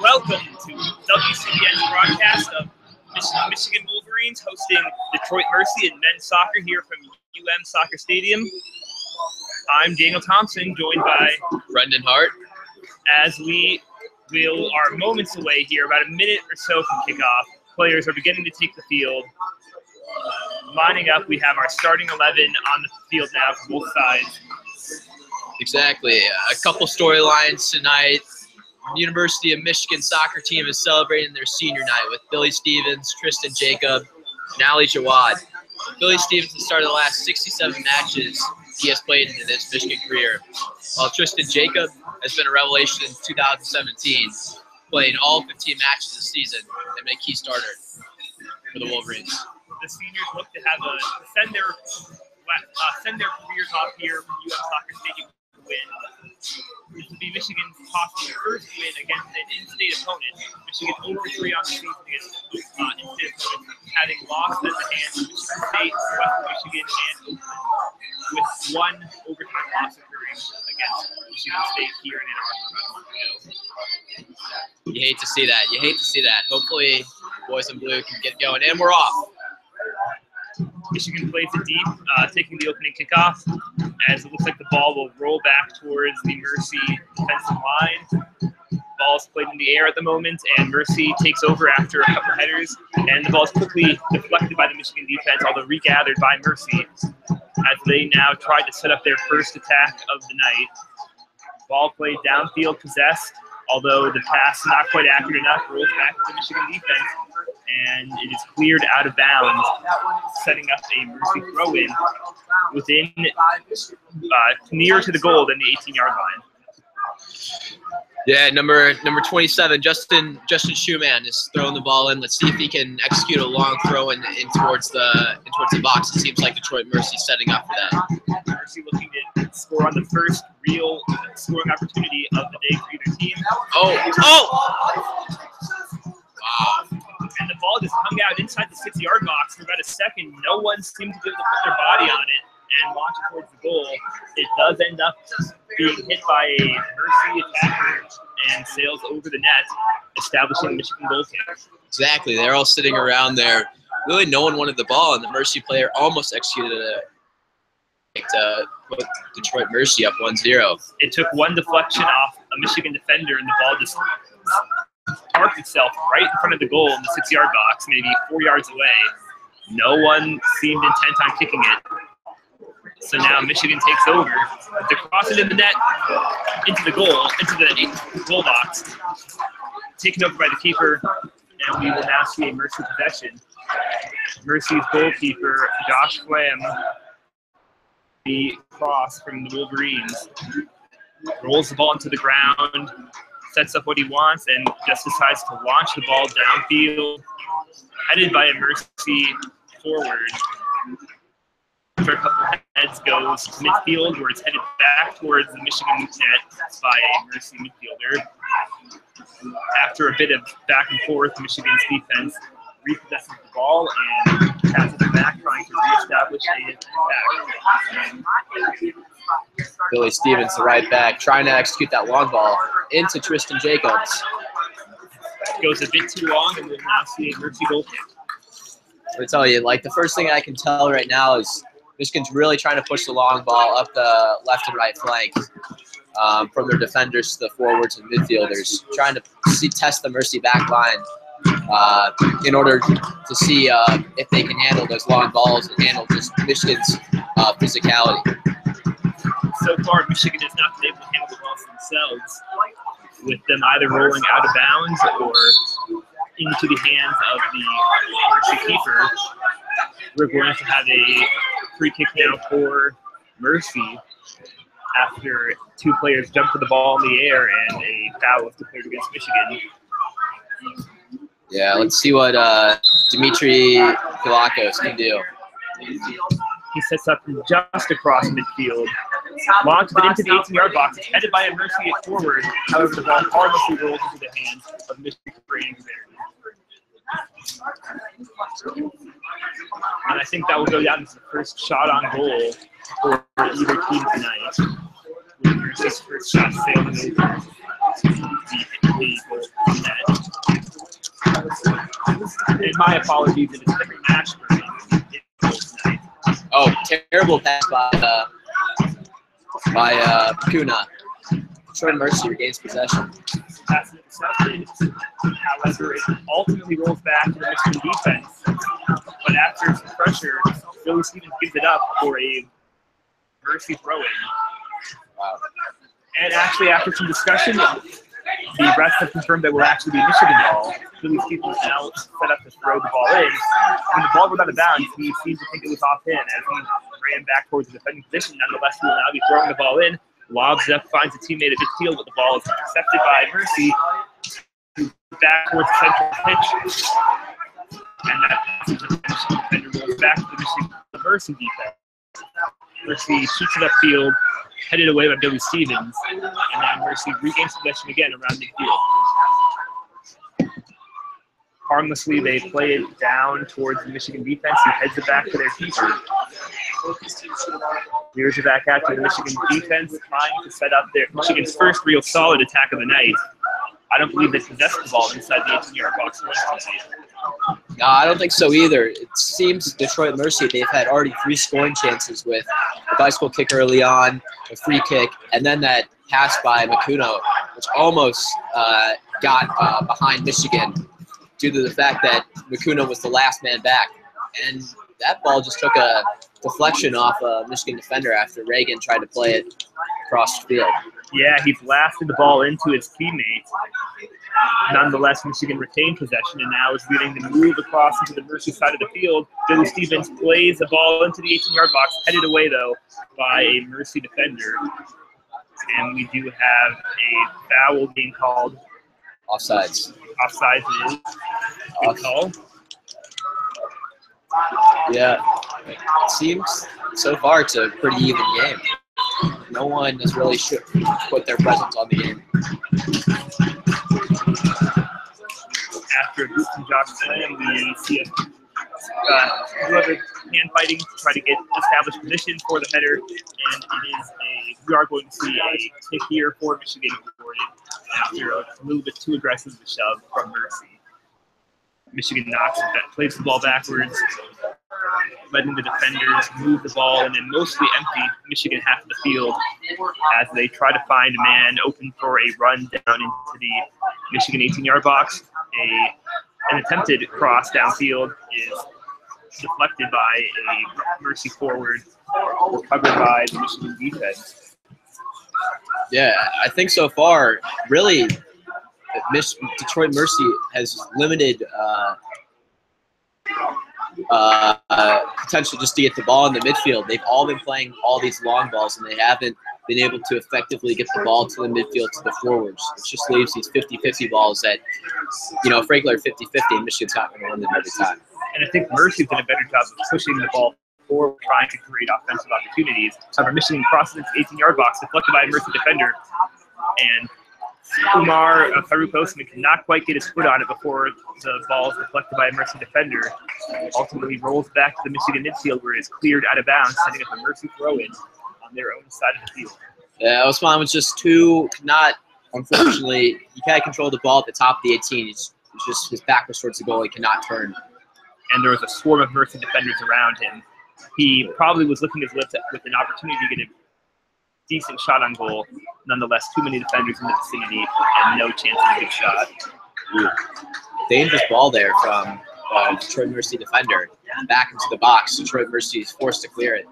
Welcome to WCBN's broadcast of Michigan Wolverines hosting Detroit Mercy in men's soccer here from Soccer Stadium. I'm Daniel Thompson, joined by Brendan Hart. As we are moments away here, about a minute or so from kickoff. Players are beginning to take the field. Lining up, we have our starting 11 on the field now for both sides. Exactly. A couple storylines tonight. University of Michigan soccer team is celebrating their senior night with Billy Stevens, Tristan Jacob, and Ali Jawad. Billy Stevens has started the last 67 matches he has played in his Michigan career, while Tristan Jacob has been a revelation in 2017, playing all 15 matches this season and been a key starter for the Wolverines. The seniors look to have send their careers off here from Soccer Stadium to win. This will be Michigan's possible first win against an in-state opponent. Michigan over 3 on the season against in-state opponents, having lost at the hands of Michigan State, Western Michigan, and Oakland, with one overtime loss occurring against Michigan State here in Ann Arbor about a month ago. You hate to see that. You hate to see that. Hopefully, boys in blue can get going, and we're off. Michigan plays it deep, taking the opening kickoff, as it looks like the ball will roll back towards the Mercy defensive line. Ball's played in the air at the moment, and Mercy takes over after a couple headers, and the ball is quickly deflected by the Michigan defense, although regathered by Mercy, as they now try to set up their first attack of the night. Ball played downfield, possessed, although the pass not quite accurate enough, rolls back to the Michigan defense, and it is cleared out of bounds, setting up a Mercy throw-in within nearer to the goal than the 18-yard line. Yeah, number 27, Justin Schumann is throwing the ball in. Let's see if he can execute a long throw in towards the box. It seems like Detroit Mercy setting up for that. Mercy looking to score on the first real scoring opportunity of the day for either team. Oh! Wow. And the ball just hung out inside the 6-yard box for about a second. No one seemed to be able to put their body on it and launch it towards the goal. It does end up being hit by a Mercy attacker and sails over the net, establishing the Michigan goal kick. Exactly. They're all sitting around there. Really, no one wanted the ball, and the Mercy player almost executed it to put Detroit Mercy up 1-0. It took one deflection off a Michigan defender, and the ball just parked itself right in front of the goal in the 6-yard box, maybe 4 yards away. No one seemed intent on kicking it. So now Michigan takes over. They cross it in the net, into the goal box, taken over by the keeper, and we will now see a Mercy possession. Mercy's goalkeeper, Josh Flam, the cross from the Wolverines, rolls the ball into the ground, sets up what he wants, and just decides to launch the ball downfield, headed by a Mercy forward. After a couple of heads, goes to midfield, where it's headed back towards the Michigan net by a Mercy midfielder. After a bit of back and forth, Michigan's defense repossesses the ball and passes it back, trying to reestablish an attack. Billy Stevens, the right back, trying to execute that long ball into Tristan Jacobs. Goes a bit too long, and we'll now see a Mercy goal kick. I tell you, like, the first thing I can tell right now is Michigan's really trying to push the long ball up the left and right flank from their defenders to the forwards and midfielders, trying to test the Mercy back line in order to see if they can handle those long balls and handle just Michigan's physicality. So far, Michigan has not been able to handle the balls themselves, with them either rolling out of bounds or into the hands of the Mercy keeper. We're going to have a free kick now for Mercy after two players jump for the ball in the air and a foul is declared against Michigan. Yeah, let's see what Dimitri Galakos can do. He sets up from just across midfield, launches it into the 18-yard box. It's headed by a Mercy at forward. However, the ball harmlessly rolls into the hands of Michigan Wolverines. And I think that will go down as the first shot on goal for either team tonight. Mercy's first shot sailed over the goal net. And my apologies, it is Henry Ashburn tonight. Oh, terrible pass by Kuna. Troy Mercy regains possession. Pass intercepted. However, it ultimately rolls back to the Michigan defense. But after some pressure, Billy Stevens gives it up for a Mercy throw-in. Wow. And actually, after some discussion, the refs have confirmed that it will actually be a Michigan ball. Billy Stevens now set up to throw the ball in. When the ball goes out of bounds, he seems to think it was off in as he ran back towards the defending position. Nonetheless, he will now be throwing the ball in. Lobs up, finds a teammate at midfield, but the ball is intercepted by Mercy. Back towards the central pitch. And that defender rolls back to the Mercy defense. Mercy shoots it upfield, headed away by Billy Stevens, and now Mercy regains possession again around midfield. Harmlessly, they play it down towards the Michigan defense, who heads it back to their keeper. Clears it back out to the Michigan defense, trying to set up their Michigan's first real solid attack of the night. I don't believe they possessed the ball inside the 18-yard box. No, I don't think so either. It seems Detroit Mercy, they've had already 3 scoring chances with a bicycle kick early on, a free kick, and then that pass by Makuno, which almost got behind Michigan due to the fact that Makuno was the last man back. And that ball just took a deflection off a Michigan defender after Reagan tried to play it across the field. Yeah, he blasted the ball into his teammate. Nonetheless, Michigan retained possession and now is leading the move across into the Mercy side of the field. Billy Stevens plays the ball into the 18-yard box, headed away, though, by a Mercy defender. And we do have a foul being called. Offsides. Offsides it is. Good call. Yeah, it seems so far it's a pretty even game. No one has really put their presence on the game. After a group from Josh Slam, we see whoever hand fighting to try to get established position for the header, and we are going to see a kick here for Michigan recorded after a little bit too aggressive of a shove from Mercy. Michigan plays the ball backwards, letting the defenders move the ball in a mostly empty Michigan half of the field as they try to find a man open for a run down into the Michigan 18-yard box. An attempted cross downfield is deflected by a Mercy forward, recovered by the Michigan defense. Yeah, I think so far, really, Detroit Mercy has limited potential just to get the ball in the midfield. They've all been playing all these long balls, and they haven't been able to effectively get the ball to the midfield to the forwards. It just leaves these 50-50 balls that, frankly, are 50-50, and Michigan's not going to win them every time. And I think Mercy's done a better job of pushing the ball forward, trying to create offensive opportunities. However, Michigan crosses into the 18-yard box, deflected by a Mercy defender, and Umar Farouk Osman cannot quite get his foot on it before the ball is deflected by a Mercy defender. Ultimately rolls back to the Michigan midfield where it is cleared out of bounds, setting up a Mercy throw-in on their own side of the field. Yeah, Osman was just unfortunately, he can't control the ball at the top of the 18. He's just his back was towards the goal. He cannot turn. And there was a swarm of Mercy defenders around him. He probably was licking his lips with an opportunity to get a decent shot on goal. Nonetheless, too many defenders in the vicinity and no chance of a good shot. Dangerous ball there from Detroit Mercy defender. Back into the box. Detroit Mercy is forced to clear it.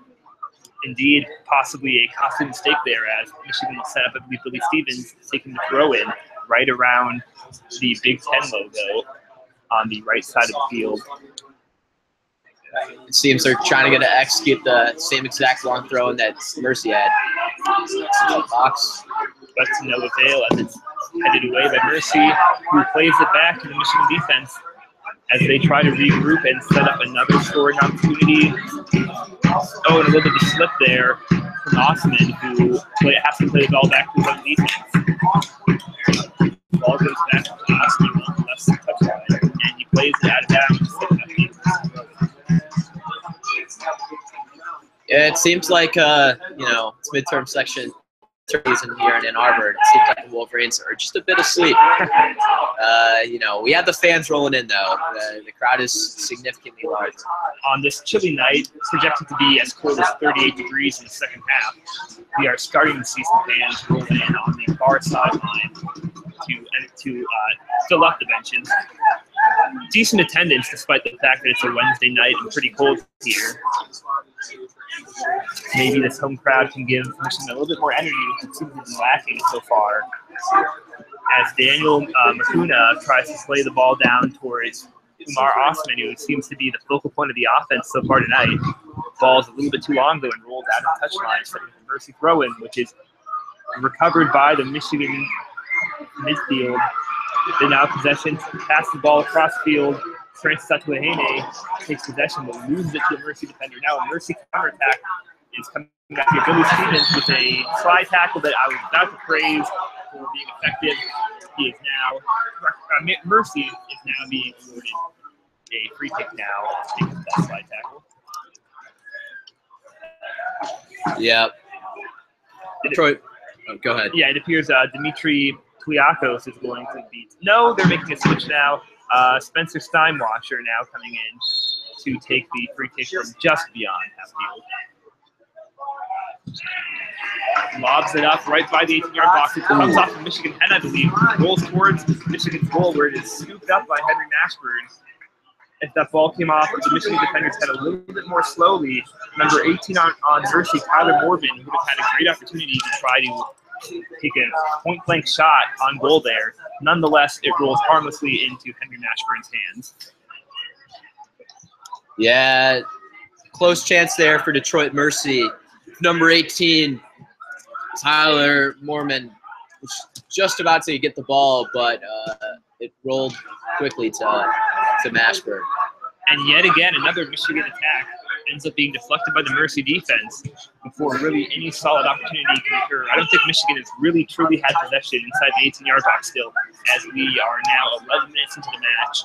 Indeed, possibly a costly mistake there as Michigan will set up, I believe, Billy Stevens taking the throw in right around the Big Ten logo on the right side of the field. It seems they're trying to execute the same exact long throw that Mercy had. Box. But to no avail as it's headed away by Mercy, who plays it back to the Michigan defense as they try to regroup and set up another scoring opportunity. Oh, and a little bit of a slip there from Osman, who has to play the ball back to his own defense. The ball goes back to Osman on the left touchline, and he plays it out of bounds. Yeah, it seems like it's midterm section season here in Ann Arbor. It seems like the Wolverines are just a bit asleep. You know, we have the fans rolling in though. The crowd is significantly larger. On this chilly night, it's projected to be as cold as 38 degrees in the second half. We are starting to see some fans roll in on the far sideline to fill up the benches. Decent attendance despite the fact that it's a Wednesday night and pretty cold here. Maybe this home crowd can give Michigan a little bit more energy, which seems to have been lacking so far. As Daniel Makuna tries to slay the ball down towards Umar Osman, who seems to be the focal point of the offense so far tonight. Ball's a little bit too long though and rolls out of the touchline, so it's a mercy throw-in, which is recovered by the Michigan midfield. They now possession, pass the ball across field. Francis Atuahene takes possession but loses it to a Mercy defender. Now a Mercy counterattack is coming back here. Billy Stevens with a slide tackle that I was about to praise for being effective. He is now, Mercy is now being awarded a free kick now because of that slide tackle. Yeah. Detroit. Oh, go ahead. Yeah, it appears Dimitri Pliakos is going to beat. No, they're making a switch now. Spencer Steinwasher now coming in to take the free kick from just beyond half field. Lobs it up right by the 18-yard box. It comes off of Michigan 10, I believe. Rolls towards Michigan's goal where it is scooped up by Henry Mashburn. If that ball came off, the Michigan defenders had a little bit more slowly. Number 18 on Mercy, Tyler Morvan, would have had a great opportunity to try to take a point-blank shot on goal there. Nonetheless, it rolls harmlessly into Henry Mashburn's hands. Yeah, close chance there for Detroit Mercy. Number 18, Tyler Morvan, was just about to get the ball, but it rolled quickly to Mashburn. And yet again, another Michigan attack ends up being deflected by the Mercy defense before really any solid opportunity can occur. I don't think Michigan has really truly had possession inside the 18-yard box still, as we are now 11 minutes into the match,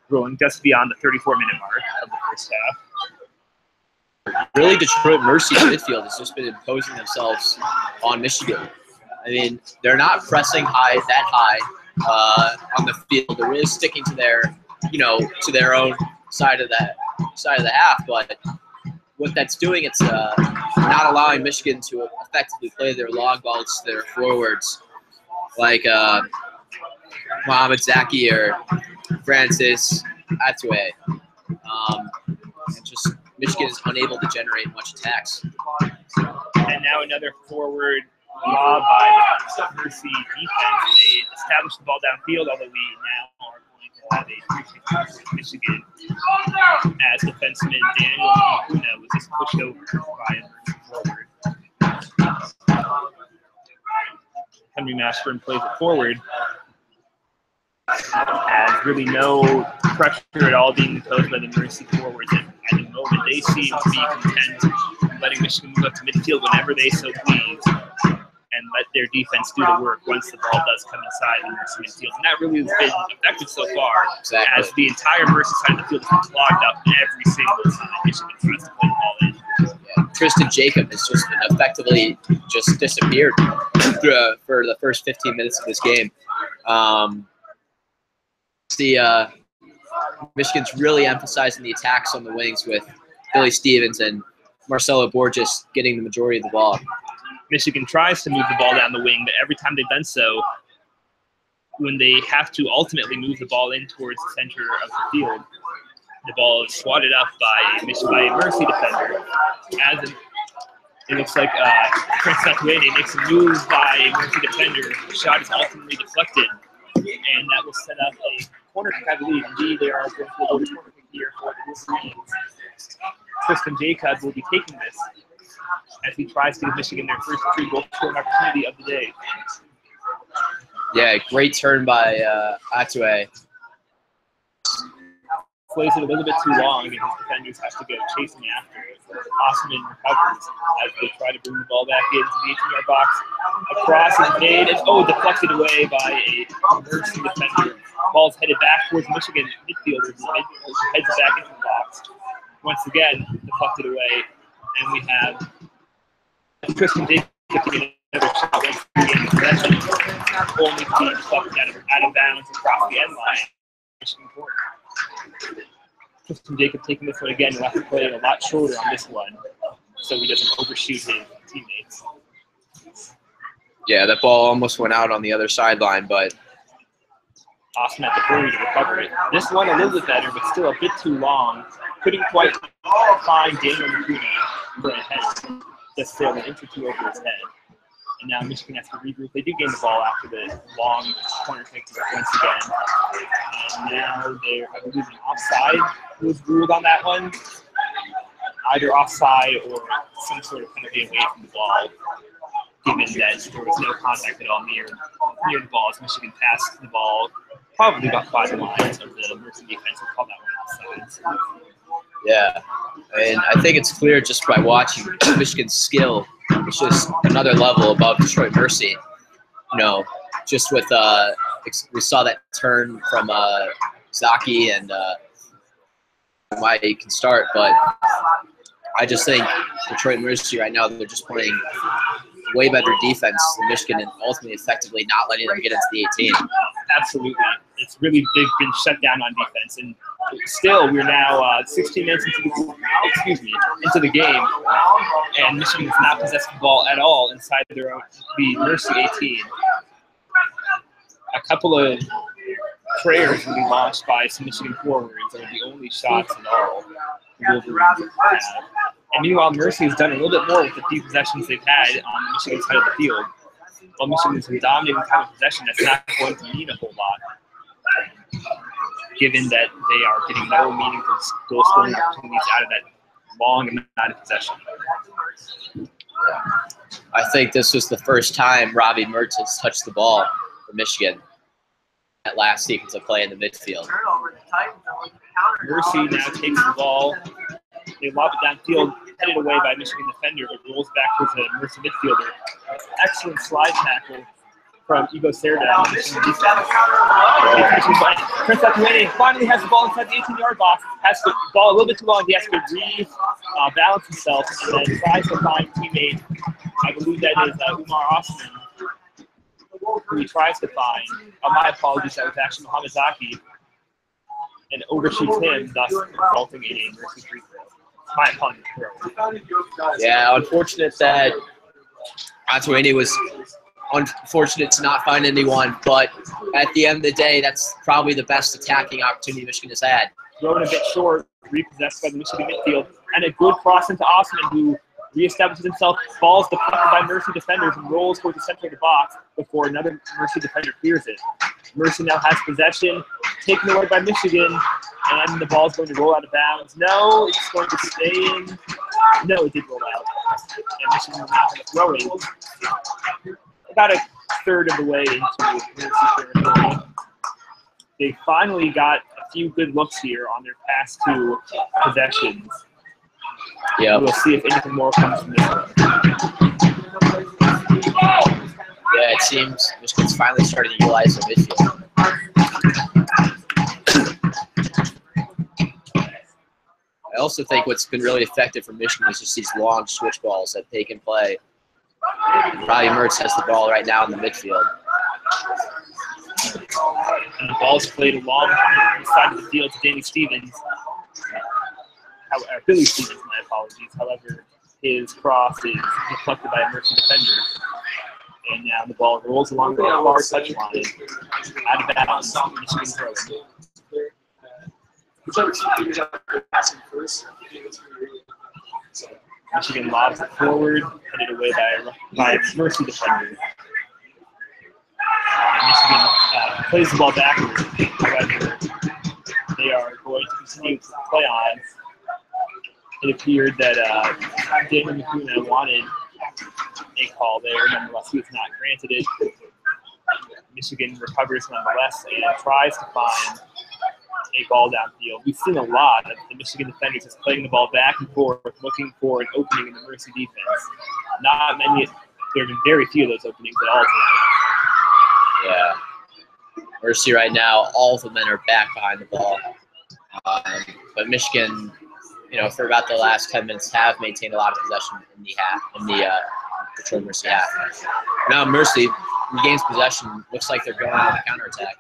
rolling just beyond the 34-minute mark of the first half. Really, Detroit Mercy's midfield has just been imposing themselves on Michigan. I mean, they're not pressing that high on the field. They're really sticking to their, to their own side of the half, but what that's doing, it's not allowing Michigan to effectively play their long balls to their forwards, like Mohamed Zaki or Francis Atue. And just Michigan is unable to generate much attacks. And now another forward lob by the Mercy defense. They establish the ball downfield, although we now are going to have a free kick for Michigan as defenseman Daniel Makuna was just pushed over by a Mercy forward. Henry Mashburn plays it forward. As really no pressure at all being imposed by the Mercy forwards at the moment. They seem to be content letting Michigan move up to midfield whenever they so please and let their defense do the work once the ball does come inside the Mercy midfield. And that really has been effective so far, as the entire Mercy side of the field has been clogged up every single time Michigan tries to play the ball in. Yeah. Tristan Jacob has just been effectively just disappeared for the first 15 minutes of this game. Michigan's really emphasizing the attacks on the wings with Billy Stevens and Marcelo Borges getting the majority of the ball. Michigan tries to move the ball down the wing, but every time they've done so, when they have to ultimately move the ball in towards the center of the field, the ball is swatted up by a Mercy defender. It looks like Francis Atuene makes a move by a Mercy defender. The shot is ultimately deflected, and that will set up a corner kick, I believe. Indeed, they are going to go to corner kick here for the Wolverines. Tristan Jacob will be taking this as he tries to give Michigan their first true goal scoring opportunity of the day. Yeah, great turn by Atue. Plays it a little bit too long, and his defenders have to go chasing after it. Osman recovers as they try to bring the ball back into the 18-yard box. A cross is made, and deflected away by a Mercy defender. Ball's headed back towards Michigan midfielders. Heads back into the box. Once again, deflected away, and we have Tristan Jacob another shot once again. Possession only being plucked out of bounds across the end line. Michigan corner. Tristan Jacob taking this one again. He'll have to play a lot shorter on this one so he doesn't overshoot his teammates. Yeah, that ball almost went out on the other sideline, but Austin had to hurry to recover it. This one a little bit better, but still a bit too long. Couldn't quite find Daniel McCuna for a head. Just sailed an inch or two over his head. And now Michigan has to regroup. They do gain the ball after the long corner kick once again. And now they're, I believe, an offside was ruled on that one. Either offside or some sort of penalty away from the ball, given that there was no contact at all near the ball as Michigan passed the ball probably about 5 lines of the Mercy defense. We'll call that one offside. yeah. And I think it's clear just by watching Michigan's skill. It's just another level above Detroit Mercy. You know, just with we saw that turn from Zaki and why he can start, but I just think Detroit Mercy right now, they're just playing way better defense than Michigan and ultimately effectively not letting them get into the 18. Absolutely. It's really been shut down on defense. And still, we're now 16 minutes into the game, and Michigan has not possessed the ball at all inside their own, the Mercy 18. A couple of prayers will be launched by some Michigan forwards that are the only shots at all the Wolverines have. And meanwhile, Mercy has done a little bit more with the few possessions they've had on the Michigan side of the field. While Michigan has been dominating time of possession, that's not going to mean a whole lot, given that they are getting no meaningful goal scoring opportunities out of that long amount of possession. I think this was the first time Robbie Mertz has touched the ball for Michigan. That last sequence of play in the midfield. Mercy now takes the ball. They lob it downfield, headed away by Michigan defender, but rolls back towards the Mercy midfielder. Excellent slide tackle from Igo Serda. Turns out Duane finally has the ball inside the 18-yard box. Has the ball a little bit too long. He has to balance himself and then tries to find teammate. I believe that is Umar Austin, who he tries to find. My apologies, that was actually Mohamed Zaki, and overshoots him, thus resulting in a Mercy free throw. My apologies. Yeah, unfortunate that Atuene was unfortunate to not find anyone, but at the end of the day, that's probably the best attacking opportunity Michigan has had. Thrown a bit short, repossessed by the Michigan midfield, and a good cross into Osman, who reestablishes himself, falls deflected by Mercy defenders, and rolls towards the center of the box before another Mercy defender clears it. Mercy now has possession, taken away by Michigan, and the ball's going to roll out of bounds. No, it's going to stay in. No, it did roll out. And Michigan is now going to throw it about a third of the way into Mercy territory. They finally got a few good looks here on their past 2 possessions. Yeah, we'll see if anything more comes from this one. Yeah, it seems Michigan's finally starting to utilize their midfield. I also think what's been really effective for Michigan is just these long switch balls that they can play. Robbie Mertz has the ball right now in the midfield. And the ball's played along the side of the field to Danny Stevens. Billy Stevens, my apologies. However, his cross is deflected by a Mercy defender. And now the ball rolls along the far touchline. Out of bounds, Michigan throwing. Michigan lobs it forward, headed away by a Mercy defender. Michigan plays the ball backward. However, they are going to continue to play on. It appeared that Daniel McCuna wanted a call there. Nonetheless, he was not granted it. Michigan recovers nonetheless and tries to find a ball downfield. We've seen a lot of the Michigan defenders just playing the ball back and forth, looking for an opening in the Mercy defense. Not many. There have been very few of those openings at all tonight. Yeah. Mercy right now, all of the men are back behind the ball. But Michigan, for about the last 10 minutes, have maintained a lot of possession in the Detroit Mercy have. Now Mercy regains possession. Looks like they're going on the counterattack.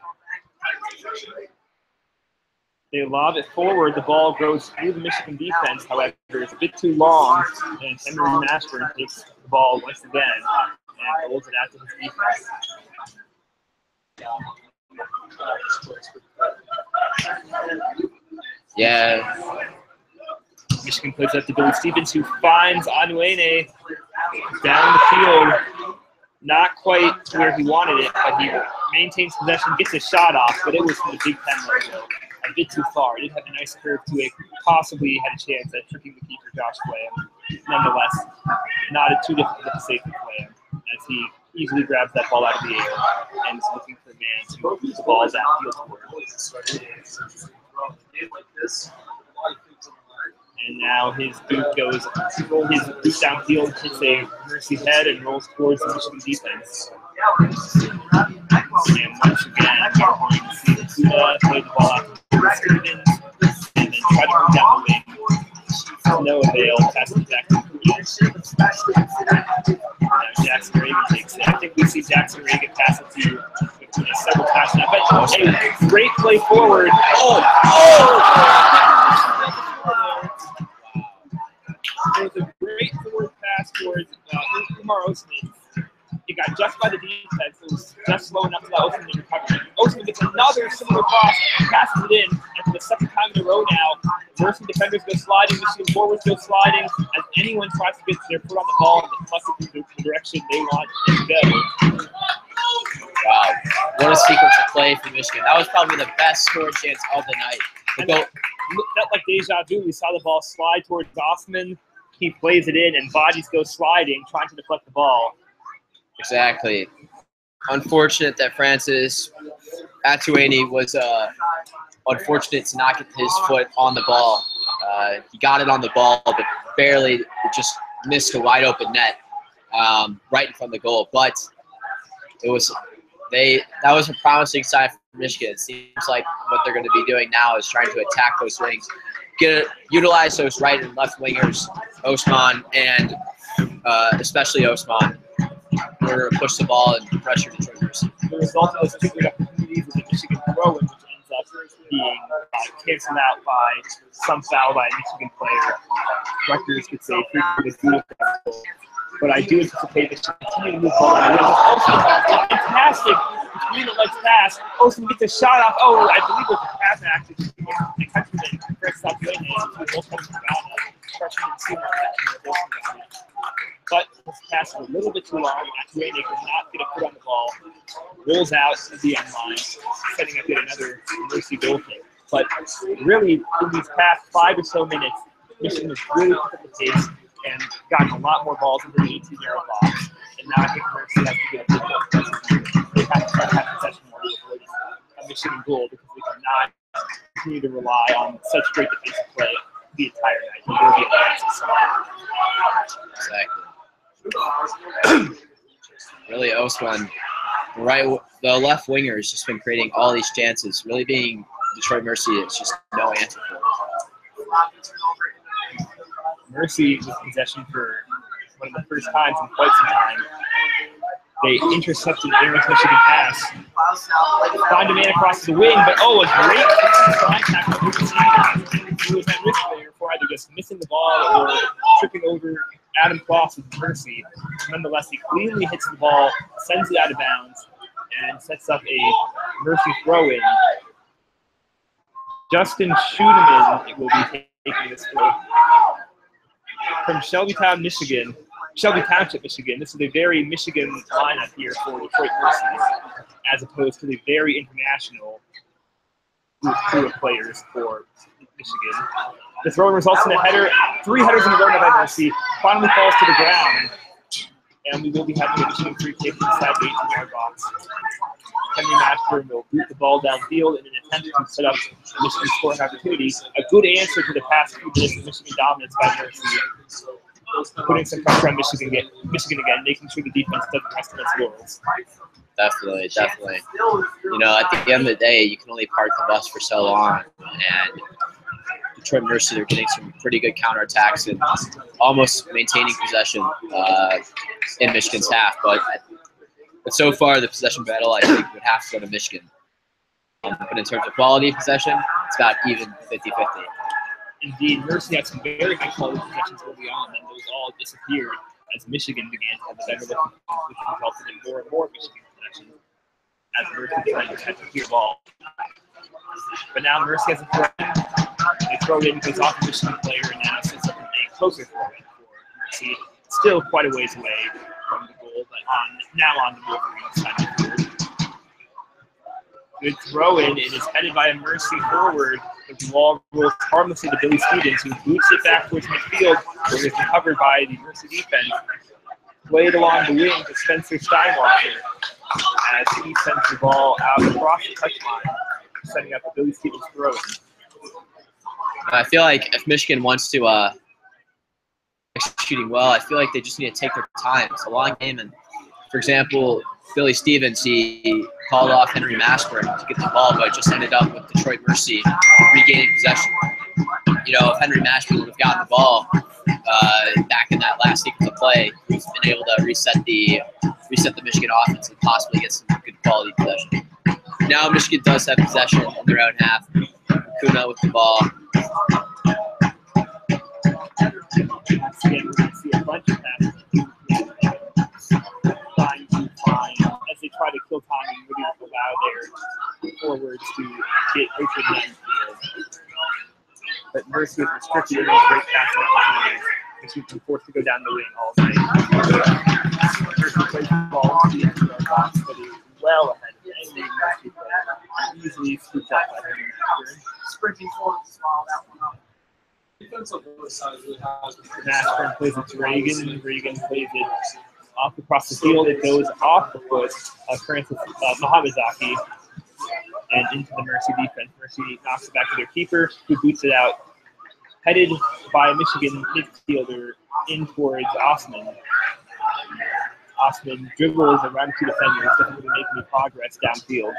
They lob it forward. The ball goes through the Michigan defense. However, it's a bit too long, and Henry Mashburn takes the ball once again and holds it out to his defense. Yeah. Michigan puts up to Billy Stevens, who finds Anuene down the field. Not quite to where he wanted it, but he maintains possession, gets a shot off, but it was from the Big Ten logo. A bit too far. It did have a nice curve to it. Possibly had a chance at tricking the keeper, Josh Graham. Nonetheless, not too difficult to safely play him, as he easily grabs that ball out of the air and is looking for a man to move the ball downfield toward. And now his boot downfield, hits a Mercy head and rolls towards the Michigan defense. And once again, we're going to see Kuda play the ball out to Stevens and then try to move down the wing. No avail, pass it back to now Jackson Reagan takes it. I think we see Jackson Reagan pass it to several times now. But a great play forward. It was a great forward pass towards Umar Osman. He got just by the defense. It was just slow enough to let Osman recover. Osman gets another similar cross, passes it in, and for the second time in a row now, Mercy defenders go sliding, Michigan forwards go sliding, as anyone tries to get their foot on the ball and deflect it in the direction they want it to go. Wow, what a sequence of play for Michigan. That was probably the best scoring chance of the night. It felt like deja vu. We saw the ball slide towards Osman. He plays it in, and bodies go sliding, trying to deflect the ball. Exactly. Unfortunate that Francis Atuene was unfortunate to not get his foot on the ball. He got it on the ball, but barely. It just missed a wide open net right in front of the goal. But it was that was a promising sign for Michigan. It seems like what they're going to be doing now is trying to attack those wings, utilize those right and left wingers, Osman and especially Osman, in order to push the ball and pressure Detroit Mercy. The result of those two great opportunities is a Michigan throw-in, which ends up being canceled out by some foul by a Michigan player. Rutgers could say pretty beautiful. But I do anticipate that she continue to move forward. Fantastic between the legs pass. Osman gets a shot off. Oh, I believe it was a pass actually. The countryman breaks up the but this pass is a little bit too long. Atuene could not get a foot on the ball. Rolls out to the end line, setting up yet another Mercy goal kick. But really, in these past 5 or so minutes, Michigan has really picked up the pace and gotten a lot more balls into the 18-yard box. And now I think Mercy has to get a bit more aggressive. They have to try to have possession more to avoid a Michigan goal because we cannot continue to rely on such great defensive play the entire night. It will be a Exactly. Really, Osman, the left winger has just been creating all these chances. Really being Detroit Mercy, it's just no answer for it. Mercy was in possession for one of the first times in quite some time. They intercepted Aaron's Michigan pass. Find a man across the wing, but a great slide tackle. He was at risk there for either just missing the ball or tripping over Adam Kloss with Mercy. Nonetheless, he cleanly hits the ball, sends it out of bounds, and sets up a Mercy throw-in. Justin Schudeman will be taking this throw from Shelby Township, Michigan. This is a very Michigan lineup here for Detroit Mercy, as opposed to the very international crew of players for Michigan. The throw results in a header. 3 headers in a row by Mercy. Finally falls to the ground, and we will be having a Michigan free kick inside the 18-yard box. Henry Mashburn will boot the ball downfield in an attempt to set up a Michigan scoring opportunity. A good answer to the past few minutes of Michigan dominance by Mercy, putting some pressure on Michigan again, making sure the defense doesn't rest on its laurels. Definitely. You know, at the end of the day, you can only park the bus for so long, and Detroit Mercy, they're getting some pretty good counterattacks and almost maintaining possession in Michigan's half. But so far, the possession battle, I think, would have to go to Michigan. But in terms of quality of possession, it's about even 50-50. Indeed, Mercy had some very high quality possessions early on, and those all disappeared as Michigan began to have a better look, which resulted in more and more Michigan possessions as Mercy tried to catch a clear ball. But now Mercy has a throw in. They throw it in because off the Michigan player, and now it's a closer throw in for Mercy. Still quite a ways away from the goal, but now on the Wolverines side of the field. Good throw in. It is headed by a Mercy forward. The ball rolls harmlessly to Billy Stevens, who boots it back towards midfield, where it's recovered by the Mercy defense. Played along the wing to Spencer Steinwalker as he sends the ball out across the touchline, setting up a Billy Stevens throw. I feel like if Michigan wants to executing well, I feel like they just need to take their time. It's a long game, and for example, Billy Stevens, he called off Henry Mashburn to get the ball, but just ended up with Detroit Mercy regaining possession. You know, if Henry Mashburn would have gotten the ball back in that last sequence of play, he's been able to reset the Michigan offense and possibly get some good quality possession. Now Michigan does have possession in their own half. Kuna with the ball. Once again, we're going to see a bunch of passes trying to find, as they try to kill time and really allow their forwards to get open down the field. But Mercy is restricted in those great passing opportunities, which he's been forced to go down the wing all night. Mercy plays the ball into the end of our box, but he's well ahead of any Mercy player. Easily scooped up by him. Sprinting forward to swallow that one up. Mashburn plays it to Reagan. Reagan plays it off across the field. It goes off the foot of Mahamazaki and into the Mercy defense. Mercy knocks it back to their keeper, who boots it out. Headed by a Michigan midfielder in towards Osman. Osman dribbles around two defenders, doesn't really make any progress downfield.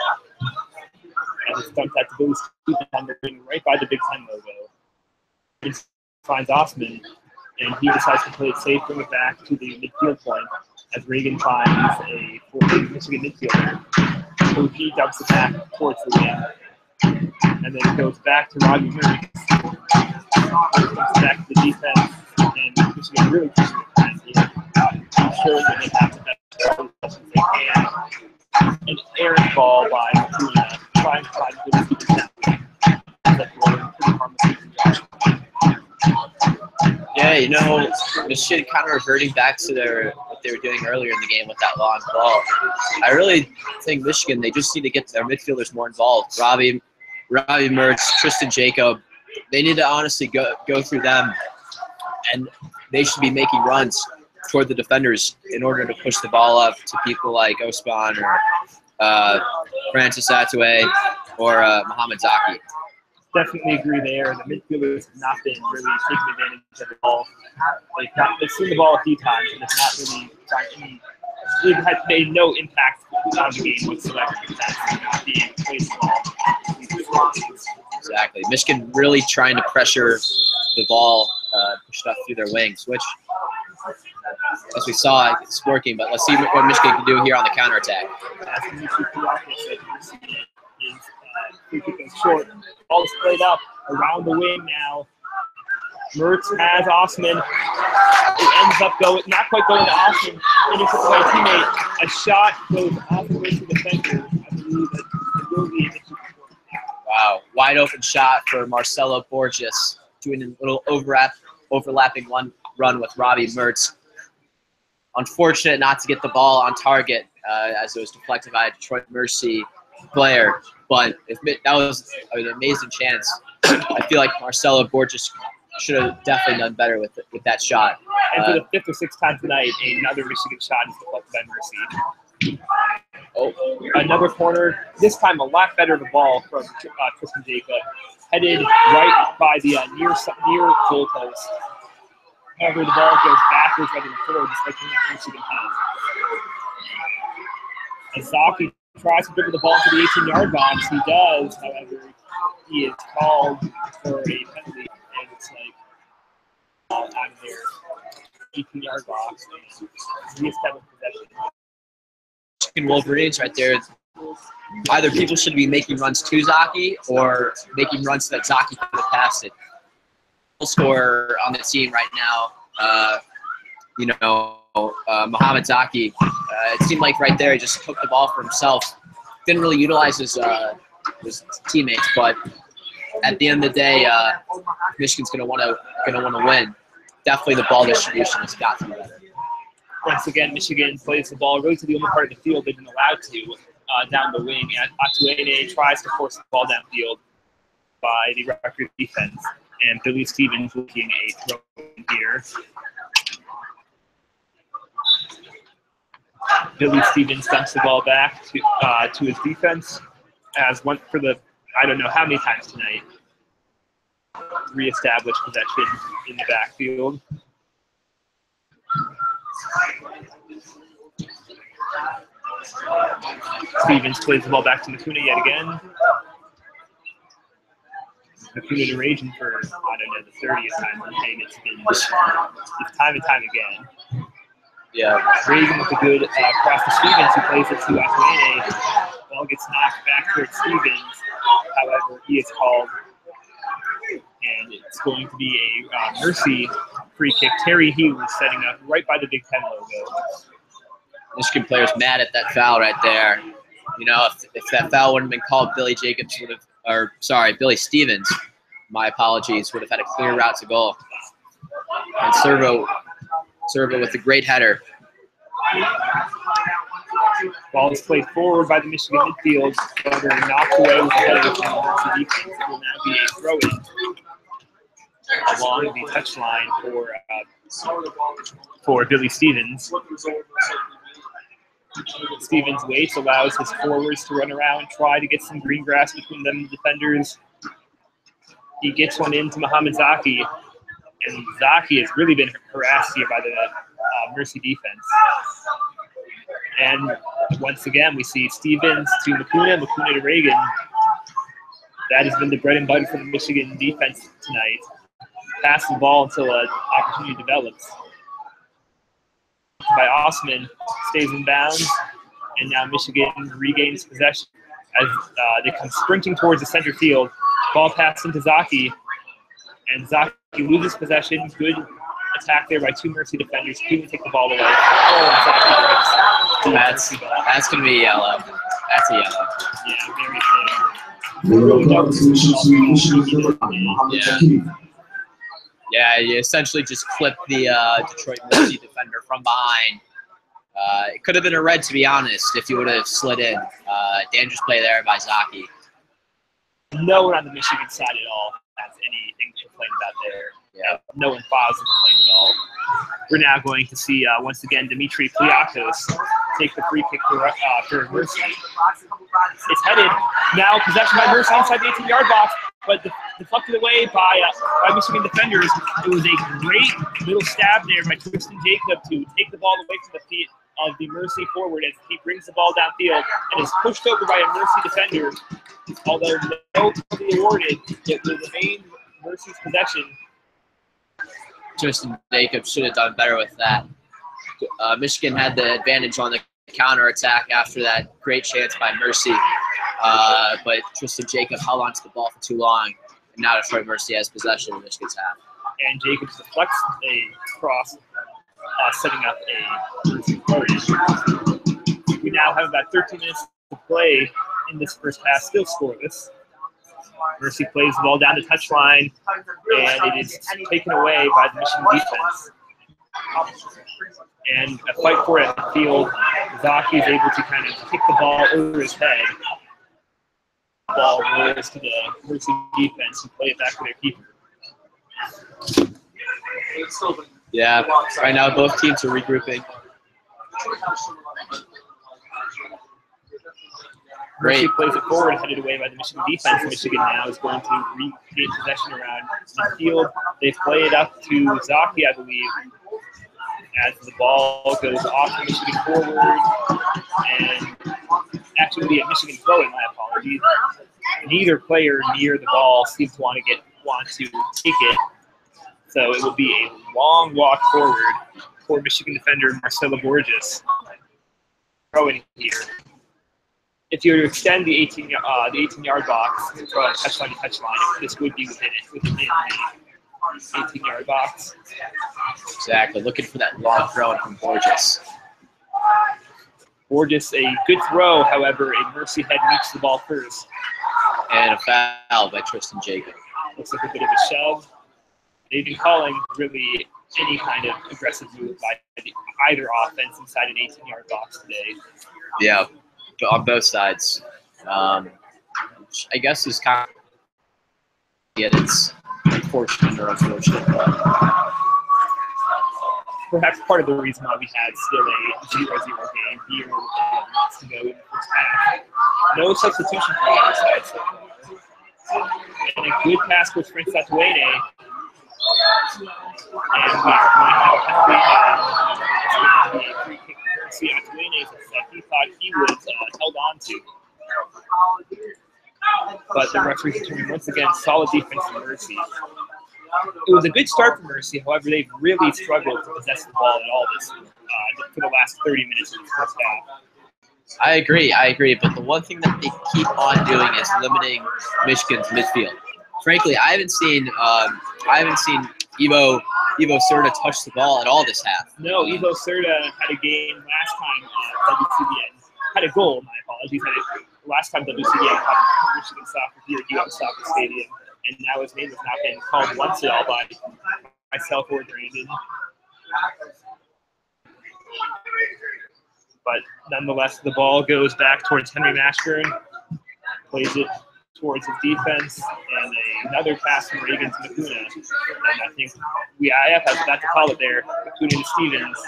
And it's dumped out to Billy Stevens right by the Big Ten logo. He finds Osman, and he decides to play it safe, bring it back to the midfield point as Reagan finds a Michigan midfielder. So he dumps it back towards the wing. And then it goes back to Robbie Mertz. It comes back to the defense, and Michigan really pushing it past here, showing that they have the best possessions they can. An errant ball by Kuna, trying to find Billy Stevens down. That's rolling pretty harmlessly from Josh. Yeah, you know, Michigan kind of reverting back to what they were doing earlier in the game with that long ball. I really think Michigan, they just need to get their midfielders more involved. Robbie Mertz, Tristan Jacob, they need to honestly go through them, and they should be making runs toward the defenders in order to push the ball up to people like Osman or Francis Atoué or Mohamed Zaki. Definitely agree there. The midfielders have not been really taking advantage of the ball. They've seen the ball a few times, and it's not really trying to. It has made no impact on the game whatsoever. Not being played the ball. Exactly. Michigan really trying to pressure the ball, push it up through their wings, which, as we saw, it's working. But let's see what Michigan can do here on the counterattack. Free kick is short. Ball is played up around the wing now. Mertz has Osman. It ends up not quite going to Osman. Intercepted by a teammate. A shot goes off the Mercy defender. I believe that it will be an issue. Wow, wide open shot for Marcelo Borges, doing a little overlapping run with Robbie Mertz. Unfortunate not to get the ball on target as it was deflected by a Detroit Mercy player. But that was an amazing chance. I feel like Marcelo Borges should have definitely done better with that shot. And for the fifth or sixth time tonight, another Michigan shot is deflected by Mercy. Another corner, this time a lot better of a ball from Tristan Jacob, headed right by the near goal post. However, the ball goes backwards rather than forward, despite that Michigan has. Azaki tries to dribble the ball to the 18-yard box. He does, however, he is called for a penalty. ball out of their 18-yard box and reestablish possession. Michigan Wolverines right there. Either people should be making runs to Zaki or making runs so that Zaki could have passed it. Scorer on the team right now, Muhammad Zaki. It seemed like right there he just took the ball for himself. Didn't really utilize his teammates, but at the end of the day, Michigan's gonna want to win. Definitely the ball distribution has got to be better. Once again, Michigan plays the ball really to the only part of the field they've been allowed to, down the wing. And Atuene tries to force the ball downfield by the Rutgers defense. And Billy Stevens looking a throw in here. Billy Stevens dumps the ball back to his defense as one for the, I don't know how many times tonight, reestablish possession in the backfield. Stevens plays the ball back to Makuna yet again. Makuna to Rajan for, I don't know, the 30th time today. It's time and time again. Yeah. Reagan with a good cross to Stevens, who plays it to Atuene. Ball gets knocked back towards Stevens. However, he is called, and it's going to be a Mercy free kick. Terry Hughes setting up right by the Big Ten logo. Michigan players mad at that foul right there. You know, if that foul wouldn't have been called, Billy Stevens, my apologies, would have had a clear route to goal. And Servo with a great header. Ball is played forward by the Michigan midfield, however, knocked away with the header from the Mercy defense. It will now be a throw-in along the touchline for Billy Stevens. Stevens waits, allows his forwards to run around, try to get some green grass between them and the defenders. He gets one into Muhammad Zaki, and Zaki has really been harassed here by the Mercy defense. And once again, we see Stevens to Makuna, Makuna to Reagan. That has been the bread and butter for the Michigan defense tonight. Pass the ball until an opportunity develops. By Osman, stays in bounds, and now Michigan regains possession as they come sprinting towards the center field. Ball passed into Zaki, and Zaki loses possession. Good attack there by two Mercy defenders. He would take the ball away. That's going to be a yellow. That's a yellow. Yeah, very fair. Yeah, you essentially just clipped the Detroit Mercy defender from behind. It could have been a red, to be honest, if you would have slid in. Dangerous play there by Zaki. No one on the Michigan side at all has anything to complain about there. Yeah. No one files to complain at all. We're now going to see, once again, Dimitri Pliakos take the free kick for Mercy. It's headed now, possession by Mercy inside the 18-yard box, but deflected away by Michigan defenders. It was a great little stab there by Tristan Jacob to take the ball away from the feet of the Mercy forward as he brings the ball downfield and is pushed over by a Mercy defender. Although no penalty awarded, it will remain Mercy's possession. Tristan Jacob should have done better with that. Michigan had the advantage on the counterattack after that great chance by Mercy. But Tristan Jacob held onto the ball for too long, and now Detroit Mercy has possession of Michigan's half. And Jacobs deflects a cross, setting up a Mercy flourish. We now have about 13 minutes to play in this first half, still scoreless. Mercy plays the ball down the touchline, and it is taken away by the Michigan defense. And a fight for it at the field. Zaki is able to kind of kick the ball over his head. The ball rolls to the Mercy defense and play it back to their keeper. Yeah, right now both teams are regrouping. Mercy plays it forward, headed away by the Michigan defense. Michigan now is going to regain possession around the field. They play it up to Zaki, I believe, as the ball goes off the Michigan forward. And actually, be a Michigan throw-in, my apologies. Neither player near the ball seems to want to take it. So it will be a long walk forward for Michigan defender Marcelo Borges. Throwing here. If you were to extend the 18-yard box to throw a touchline to touchline, this would be within the 18-yard box. Exactly. Looking for that long throw from Borges. Borges, a good throw, however, a Mercy head meets the ball first. And a foul by Tristan Jacob. Looks like a bit of a shove. They've been calling really any kind of aggressive move by either offense inside an 18-yard box today. Yeah, on both sides. Which I guess is kind of, yeah, it's unfortunate or unfortunate. But perhaps part of the reason why we had still a 0-0 game here with minutes to go in the first half. No substitution for either side so far. And a good pass for Prince Atuene. And we are going to have a penalty now. It's going to be a free kick for Mercy. Atuene that he thought he was held on to. But the referees determined once again solid defense for Mercy. It was a good start for Mercy, however, they've really struggled to possess the ball at all for the last 30 minutes of the first half. I agree. But the one thing that they keep on doing is limiting Michigan's midfield. Frankly, I haven't seen Ivo Serta touch the ball at all this half. No, Ivo Serta had a game last time WCBN. Had a goal, my apologies. Last time WCBN had Michigan soccer here at UM Soccer Stadium. And now his name has not been called once at all by myself or Brandon. But nonetheless, the ball goes back towards Henry Mashburn, plays it towards his defense, and another pass from Reagan to Makuna. And I think IF has got to call it there. Makuna to Stevens.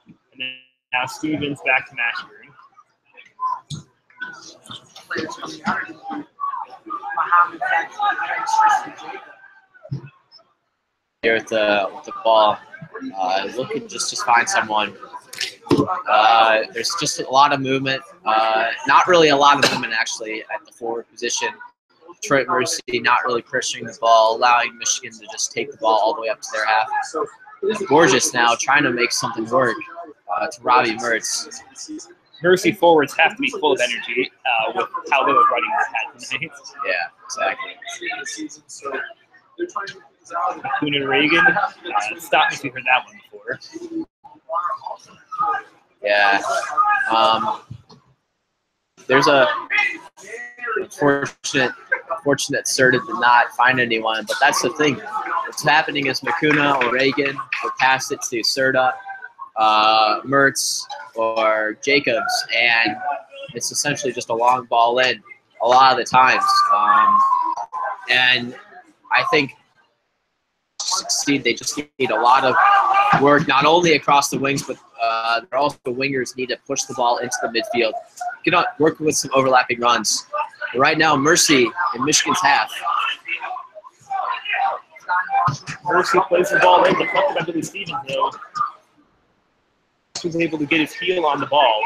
And then now Stevens back to Mashburn. Here with the ball, looking just to find someone. There's just a lot of movement. Not really a lot of movement actually at the forward position. Detroit Mercy not really pressuring the ball, allowing Michigan to just take the ball all the way up to their half. And Borges now trying to make something work to Robbie Mertz. Mercy forwards have to be full of energy with how little running they've had tonight. Yeah, exactly. Makuna and Reagan, stop me if you've heard that one before. Yeah. There's a fortunate Serta did not find anyone, but that's the thing. What's happening is Makuna or Reagan will pass it to Serta, Mertz, or Jacobs, and it's essentially just a long ball in a lot of the times. And I think to succeed, they just need a lot of work, not only across the wings, but also the wingers need to push the ball into the midfield. Get on, work with some overlapping runs. But right now, Mercy in Michigan's half. Mercy plays the ball in, deflected by Billy Stevens, though. He was able to get his heel on the ball.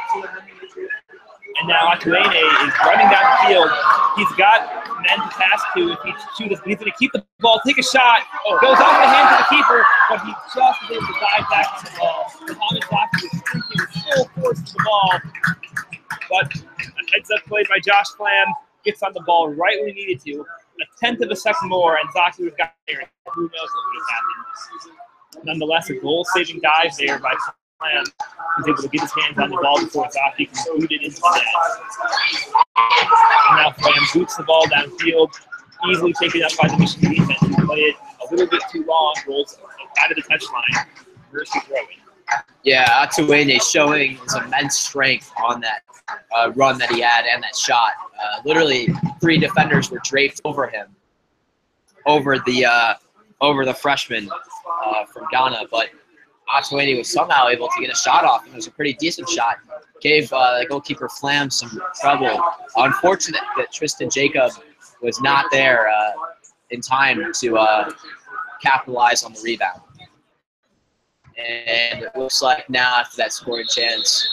And now Atuene is running down the field. He's got men to pass to if he shoots. He's going to keep the ball, take a shot. Goes off the hands of the keeper, but he just is able to dive back to the ball. Muhammad Zaki is streaking full force to the ball. But a heads-up play by Josh Flam gets on the ball right when he needed to. A tenth of a second more, and Zaki would have got there. Who knows what would have happened. Nonetheless, a goal-saving dive there by Flam. He's able to get his hands on the ball before Zaki can boot it into the net. And now Flam boots the ball downfield, easily taken up by the Michigan defense. He played it a little bit too long, rolls out of the touchline. Mercy throwing. Yeah, Atuene showing his immense strength on that run that he had and that shot. Literally, 3 defenders were draped over him, over the freshman from Ghana, but Atuene was somehow able to get a shot off, and it was a pretty decent shot. Gave the goalkeeper Flam some trouble. Unfortunate that Tristan Jacob was not there in time to capitalize on the rebound. And it looks like now after that scoring chance,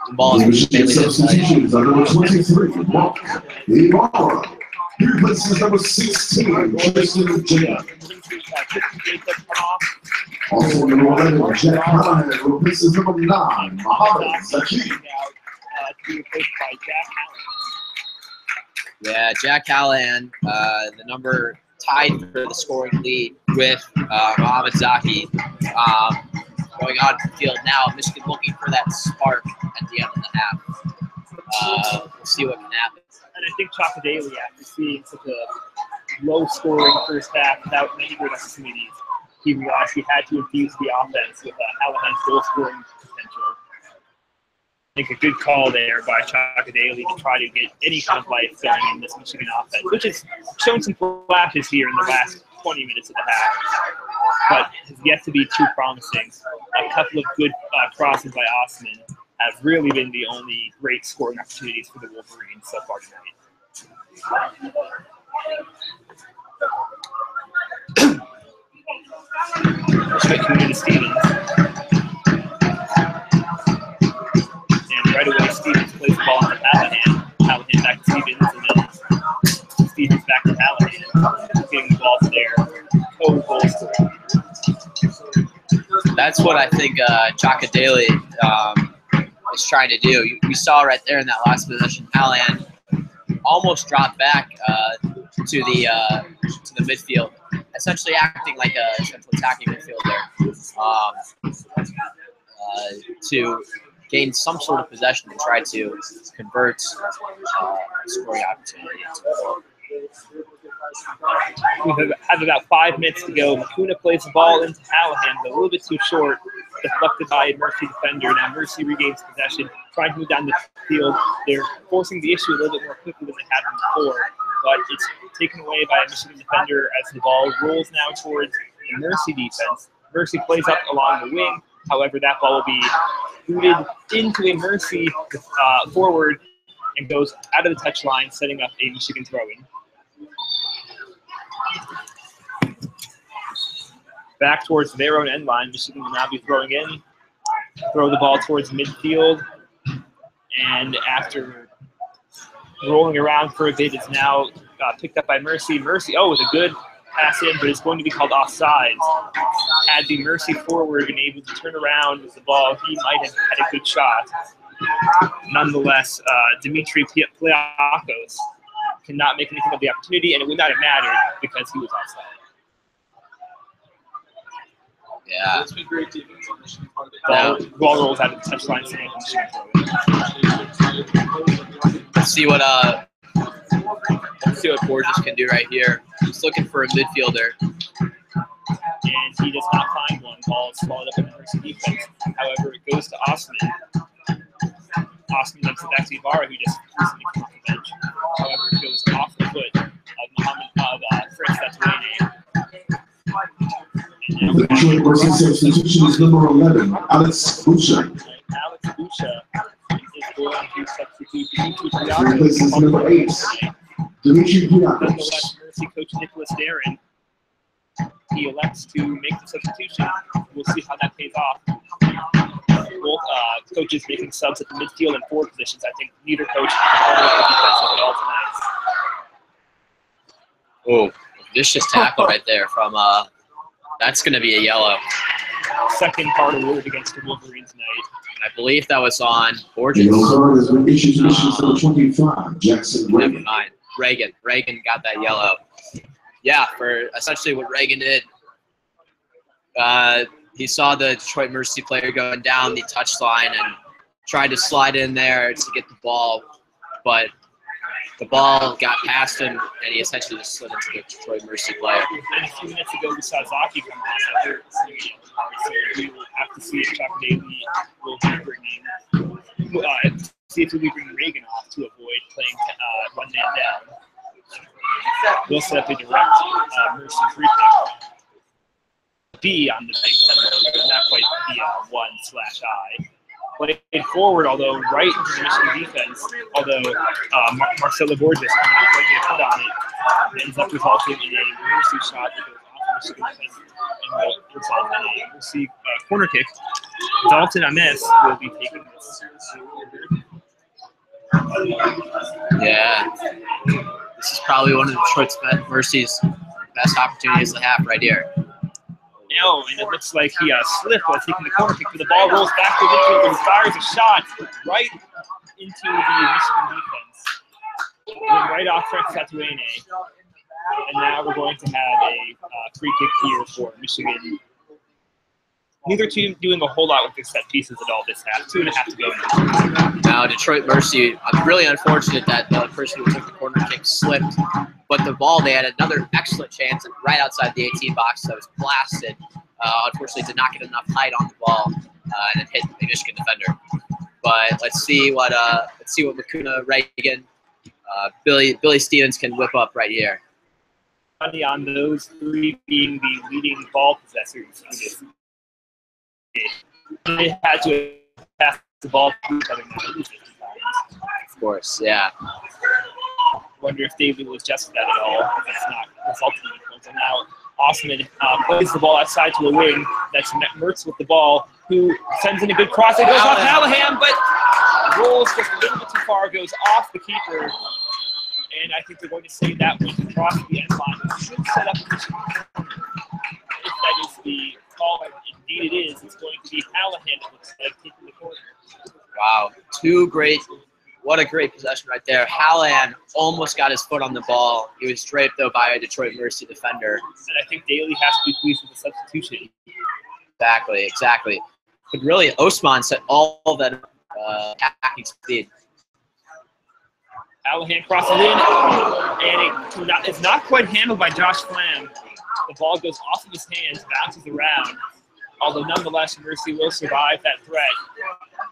the ball is mainly this side. He replaces number 16, Tristan Jacob. Also number 11, Jack Callahan replaces number 9, Muhammad Zaki. Yeah, Jack Callahan, the number tied for the scoring lead with Muhammad Zaki. Going on the field now, Michigan looking for that spark at the end of the half. We'll see what can happen. And I think Chocodaley, after seeing such a low-scoring first half without many good opportunities, he realized he had to infuse the offense with Callahan's goal-scoring potential. I think a good call there by Chocodaley to try to get any kind of life going in this Michigan offense, which has shown some flashes here in the last 20 minutes of the half, but has yet to be too promising. A couple of good crosses by Osman have really been the only great scoring opportunities for the Wolverines so far tonight. Straight to Stevens. And right away, Stevens plays the ball into Callahan. Callahan back to Stevens, and then Stevens back to Callahan. Getting the ball to their co-goal scorer. That's what I think Chocodaley is trying to do. We saw right there in that last possession, Callahan almost dropped back to the midfield, essentially acting like a central attacking midfielder to gain some sort of possession and try to convert a scoring opportunity into a goal. We have about 5 minutes to go. Makuna plays the ball into Callahan, but a little bit too short, deflected by a Mercy defender. Now Mercy regains possession, trying to move down the field. They're forcing the issue a little bit more quickly than they had before, but it's taken away by a Michigan defender as the ball rolls now towards the Mercy defense. Mercy plays up along the wing. However, that ball will be booted into a Mercy forward and goes out of the touchline, setting up a Michigan throw-in. Back towards their own end line, Michigan will now be throwing in. Throw the ball towards midfield. And after rolling around for a bit, it's now picked up by Mercy. Mercy, with a good pass in, but it's going to be called offside. Had the Mercy forward been able to turn around with the ball, he might have had a good shot. Nonetheless, Dimitri Pliakos cannot make anything of the opportunity, and it would not have mattered because he was offside. Yeah. It's been great defense on Michigan. Ball rolls out of the touchline. Let's see what Borges can do right here. He's looking for a midfielder. And he does not find one. Ball is swallowed up in the Mercy defense. However, it goes to Osman. Osman then to back to Ibarra, who just recently came off the bench. However, it goes off the foot of Fritz. That's Wayne. The Detroit versus substitution is number 11, Alex Bucha. Alex Bucha is going to substitute Dimitri Replaces number 8, Dimitri Pliakos. Nonetheless, Mercy coach Nicholas Darren, he elects to make the substitution. We'll see how that pays off. Both coaches making subs at the midfield and forward positions. I think neither coach can hold up the defense at all tonight. Oh, vicious tackle right there from that's going to be a yellow. Second card awarded against the Wolverines tonight. I believe that was on Borges. Yellow card has been issued to number 25, Jackson Never Reagan. mind. Reagan got that yellow. Yeah, for essentially what Reagan did. He saw the Detroit Mercy player going down the touchline and tried to slide in there to get the ball, but the ball got past him, and he essentially just slid into the Detroit Mercy player. And a few minutes ago, we saw Zaki come off. So we will have to see if Chocodaley will be bringing, see if he'll be bringing Reagan off to avoid playing one man down. We'll set up a direct Mercy free kick. B on the Big Ten road, but not quite B1/I. Played forward, although right into the Michigan defense, although Marcelo Borges cannot quite get a foot on it. It ends up resulting in a Mercy shot that goes off the Michigan defense and will result in a Mercy corner kick. Dalton Ames will be taking this. Yeah. This is probably one of Detroit's Mercy's best opportunities to have right here. No, and it looks like he slipped while taking the corner kick, but the ball rolls back to midfield and fires a shot right into the Michigan defense. Went right off Frank Satuene. And now we're going to have a free kick here for Michigan. Neither team doing a whole lot with their set pieces at all this half. 2.5 to go. Now Detroit Mercy, really unfortunate that the person who took the corner kick slipped. But the ball, they had another excellent chance right outside the 18 box that was blasted. Unfortunately, did not get enough height on the ball and it hit the Michigan defender. But let's see what Lacuna, Reagan, Billy Stevens can whip up right here. On those three being the leading ball possessors for this. They had to pass the ball to each other. Of course, yeah. Wonder if David was just that at all. That's not resulting in points. And now Osman plays the ball outside to a wing. That's Mertz with the ball, who sends in a good cross. It goes off Hallahan, but rolls just a little bit too far, goes off the keeper. And I think they're going to say that one across the end line. It should set up a Michigan corner. If that is the call, and indeed it is, it's going to be Hallahan, it looks like, taking the corner. Wow, what a great possession right there. Hallahan almost got his foot on the ball. He was draped, though, by a Detroit Mercy defender. And I think Daly has to be pleased with the substitution. Exactly. But really, Osman set all that attacking speed. Hallahan crosses in, and it's not quite handled by Josh Flam. The ball goes off of his hands, bounces around. Although nonetheless, Mercy will survive that threat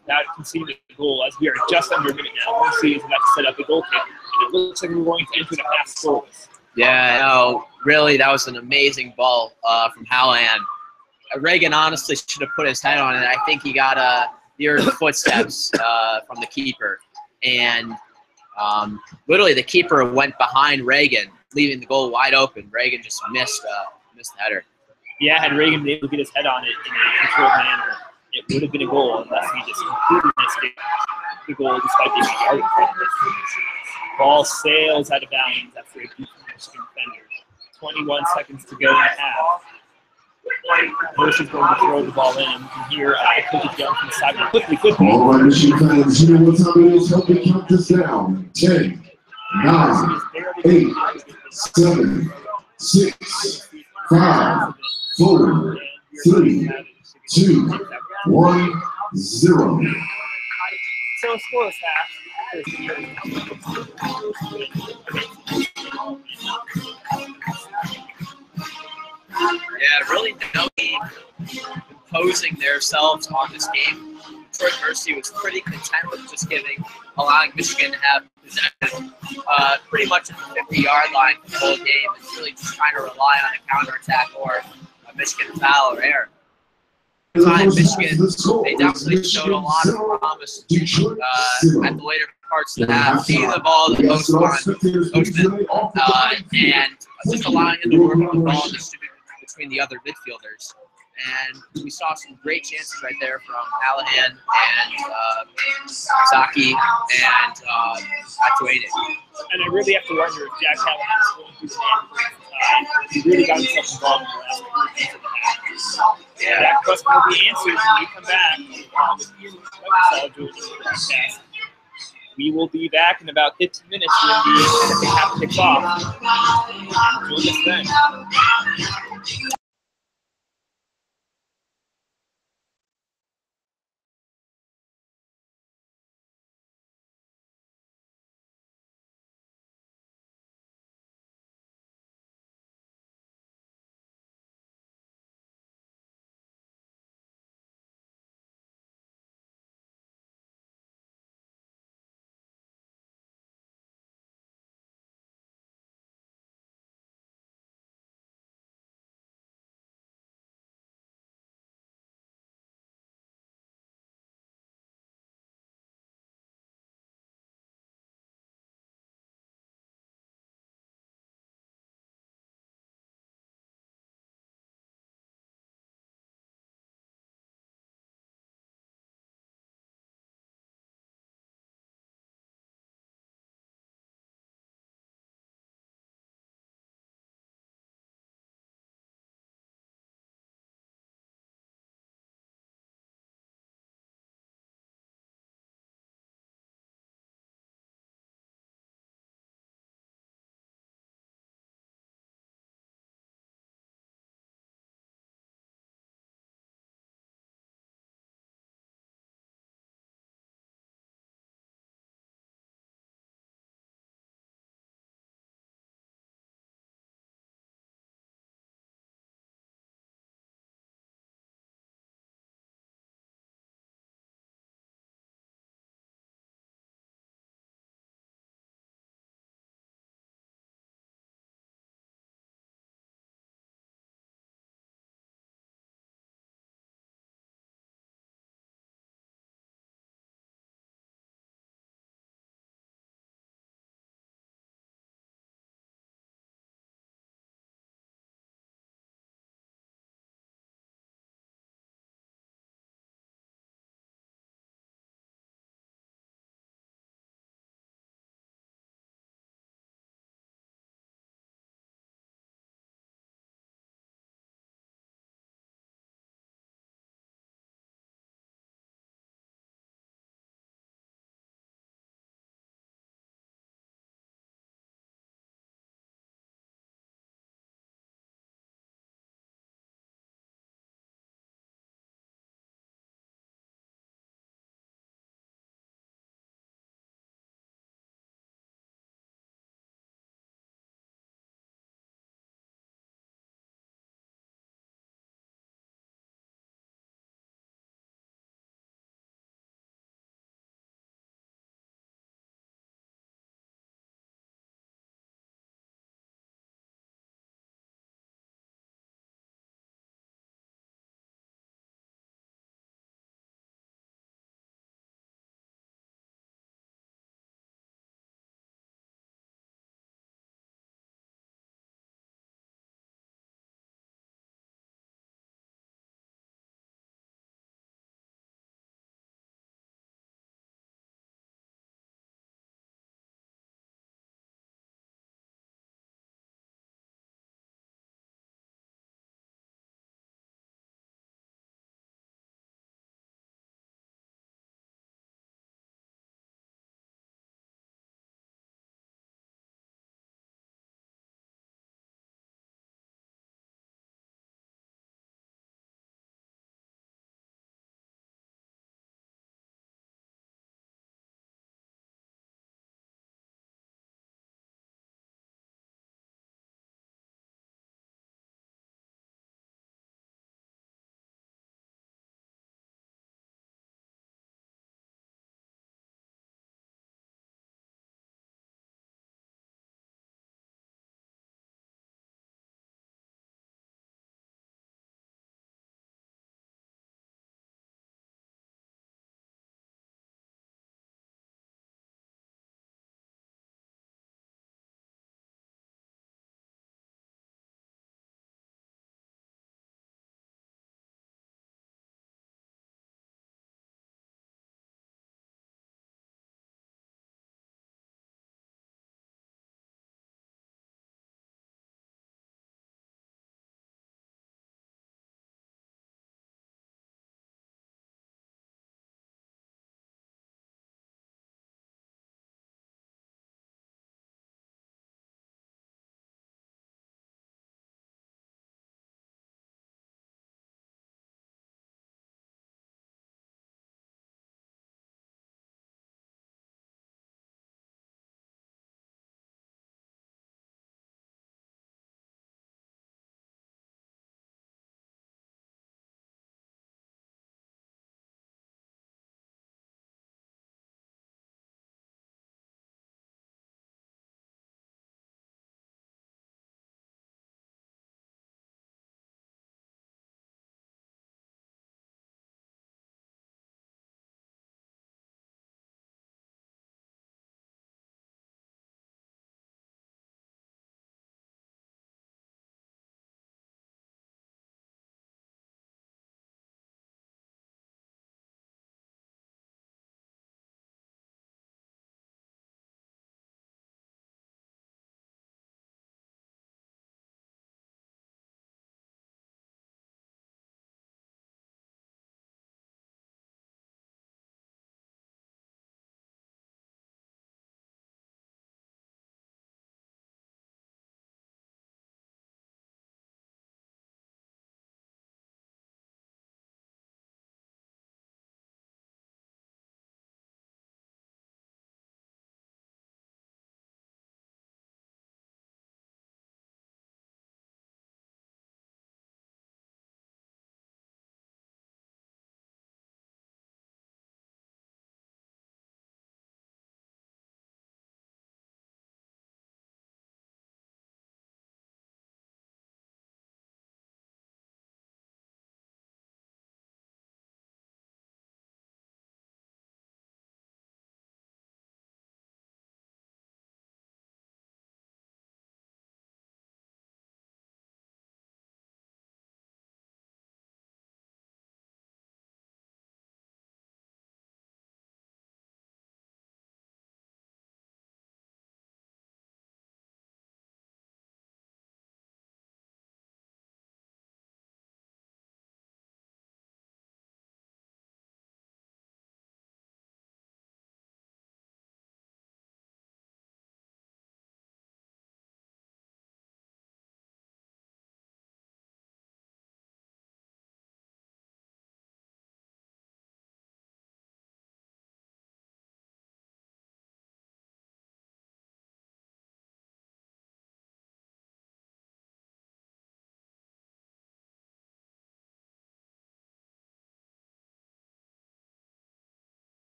without conceding a goal, as we are just under a minute now. Mercy is about to set up a goal kick, and it looks like we're going to enter the half scoreless. Yeah, no, really, that was an amazing ball from Hallahan. Reagan honestly should have put his head on it. I think he got near the footsteps from the keeper, and literally the keeper went behind Reagan, leaving the goal wide open. Reagan just missed the header. Yeah, had Reagan been able to get his head on it in a controlled manner, it would have been a goal unless he just completely missed the goal despite being a yard in front of it. Ball sails out of bounds after a deep Michigan defender. 21 seconds to go in the half. Mercy's going to throw the ball in, and you can hear Coach Young from the side. Quickly. All right, Michigan fans, you know what time it is. Help me count this down. 10, 9, 8, 7, 6, 5, 4, 3, 2, 1, 0. So scoreless half. Yeah, really no team imposing themselves on this game. Detroit Mercy was pretty content with just allowing Michigan to have possession pretty much at the 50-yard line for the whole game, and really just trying to rely on a counterattack or a Michigan foul or error. Michigan, they definitely showed a lot of promise at the later parts of the half, seeing the ball to Postman, and just allowing him to work on the ball and distribute between the other midfielders. And we saw some great chances right there from Hallahan and Zaki and Atuene. And I really have to wonder if Jack Hallahan is going through the man. He really got himself involved in the last few minutes of the half. Yeah. That question will be answered when we come back with Ian Webersall doing the podcast. We will be back in about 15 minutes when the half kicks off. Join us then.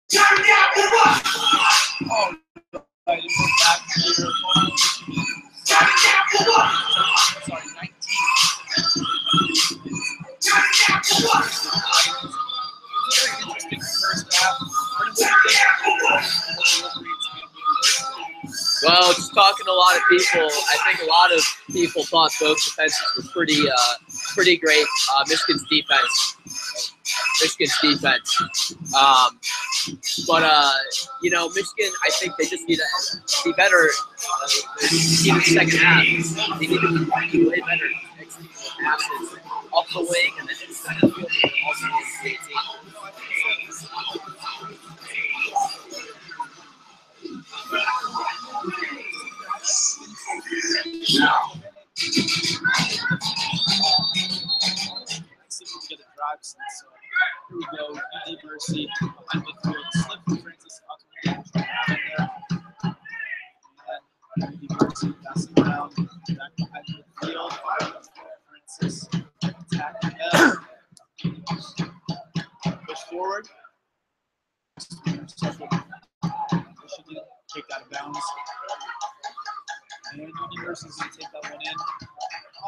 I didn't go back here. Sorry, 19. Very interesting first half. Well, just talking to a lot of people, I think a lot of people thought both defenses were pretty great. Michigan's defense. You know, Michigan, I think they just need to be better in the second half. They need to be way better executing the passes off the wing and then inside the field and also the 18. Together drives. So here we go. UD Mercy behind midfield. Slip from Francis there. And UD Mercy passing down back behind midfield. Francis attacking up. Push forward. Michigan kicked out of bounds. And UD Mercy's going to take that one in.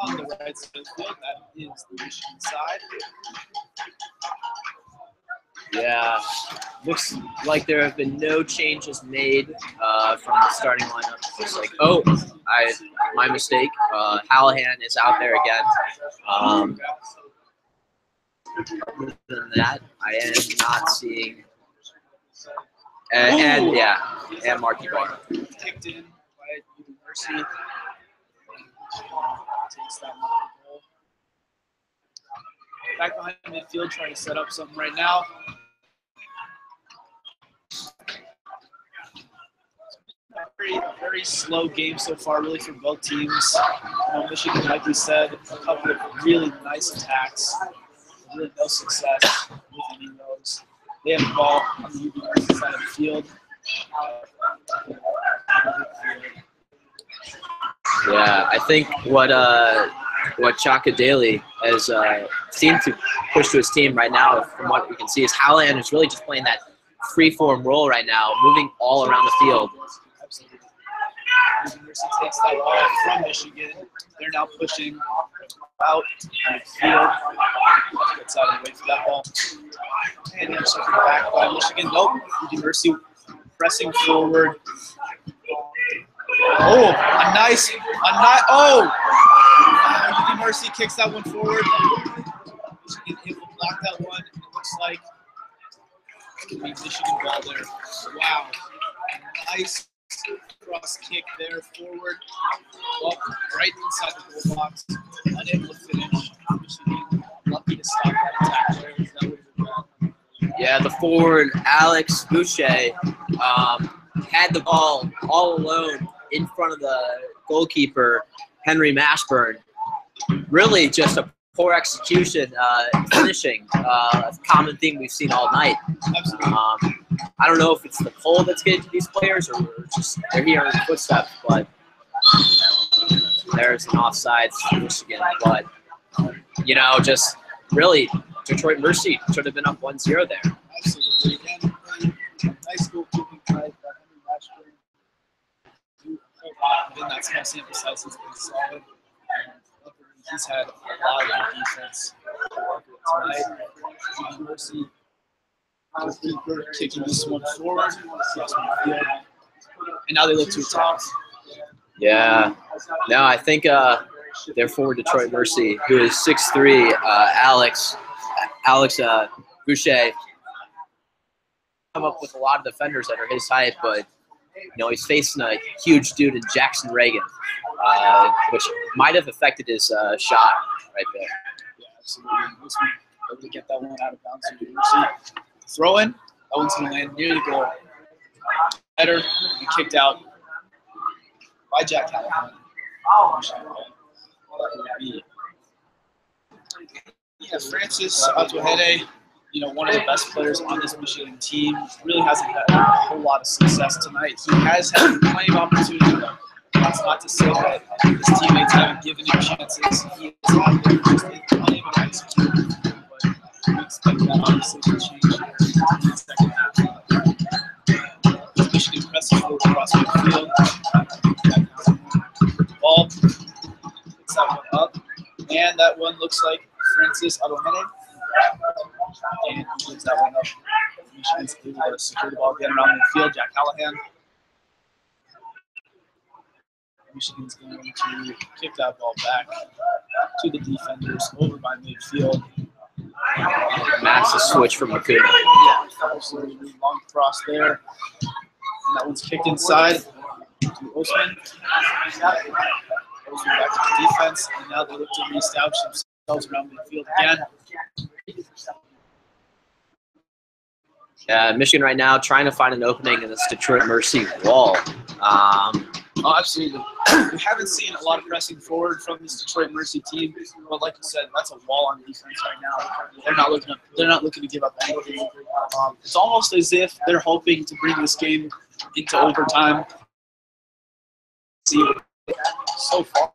On the right side of the field, that is the Michigan side. Yeah, looks like there have been no changes made from the starting lineup. It's like, oh, my mistake. Hallahan is out there again. Other than that, I am not seeing. And Marky Barr. Kicked in by UD Mercy. Takes that one goal. Back behind midfield, trying to set up something right now. Very slow game so far, really, for both teams. Michigan, like we said, a couple of really nice attacks. Really no success with any of those. They have the ball on the UB Mercy side of the field. Yeah, I think what Chaka Daly has seemed to push to his team right now, from what we can see, is Hallahan is really just playing that free-form role right now, moving all around the field. Absolutely. University takes that ball from Michigan. They're now pushing out on the field. Gets out of the way for that ball. And they're circling back by Michigan. Nope. University pressing forward. Oh, a nice, UD Mercy kicks that one forward. Michigan able to block that one. It looks like it could be Michigan ball there. Wow. Nice cross kick there forward. Up right inside the goal box. Unable to finish. Michigan lucky to stop that attack there. That would have been bad. Yeah, the forward, Alex Boucher, had the ball all alone in front of the goalkeeper, Henry Mashburn. Really just a poor execution, finishing, a common thing we've seen all night. I don't know if it's the cold that's getting to these players or just they're hearing footsteps, but there's an offsides for Michigan. But, you know, just really, Detroit Mercy should have been up 1-0 there. Absolutely. Again, nice goalkeeping by Henry Mashburn. In that small sample size, he's been solid. He's had a lot of good defense tonight. UD Mercy, goalkeeper kicking this one forward. And now they look to attack. Yeah. No, I think their forward Detroit Mercy, who is 6'3", Alex Boucher, come up with a lot of defenders that are his height, but you know, he's facing a huge dude in Jackson Reagan, which might have affected his shot right there. Yeah, absolutely. This one, able to get that one out of bounds. University. Throw in. That one's going to land near the goal. Header and kicked out by Jack Hallahan. Yeah, Francis Atuahede, you know, one of the best players on this Michigan team, really hasn't had a whole lot of success tonight. He has had plenty of opportunity, though. That's not to say that his teammates haven't given him chances. He has had them just unable to execute. But we expect that obviously to change in the second half. across midfield. Ball picks that one up, and that one looks like Francis Adomene. And he gives that one up. Michigan's able to secure the ball again around midfield. Jack Callahan. Michigan's going to kick that ball back to the defenders over by midfield. Massive switch from Makuna. Yeah, absolutely long cross there. And that one's kicked inside to Osman. Osman back to the defense, and now they look to reestablish themselves around midfield again. Yeah, Michigan right now trying to find an opening in this Detroit Mercy wall. Oh, absolutely. We haven't seen a lot of pressing forward from this Detroit Mercy team, but like you said, that's a wall on defense right now. They're not looking to give up anything. It's almost as if they're hoping to bring this game into overtime. See, so far,